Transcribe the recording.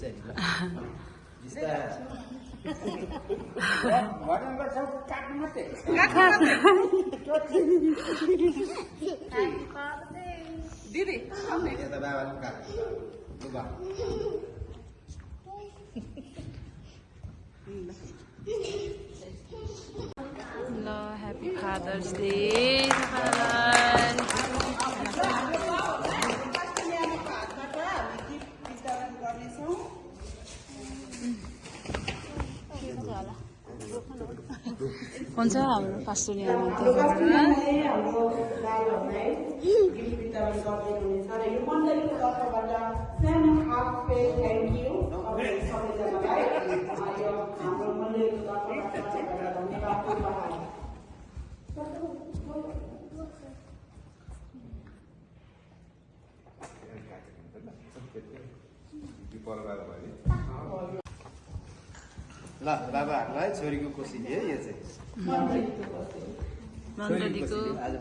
यसरी ल बिस्तारै भजनको सब काट्नु मात्रै दिदी यता बाबाले काट लु बा ल ह्यापी फादर्स डे तपाईँलाई हुन्छ हाम्रो पास्टोरियामा हाम्रो दाजुहरूलाई गिफ्ट वितरण गर्दै हुनेछ र यो मण्डलीको तर्फबाट सानो हार्टफेल थ्याङ्क यू सबैजनालाई यो हाम्रो मण्डलीको तर्फबाट धन्यवाद उपहार ल बाबाहरूलाई छोरीको कोसी दिए यो चाहिँ मण्डलीको आज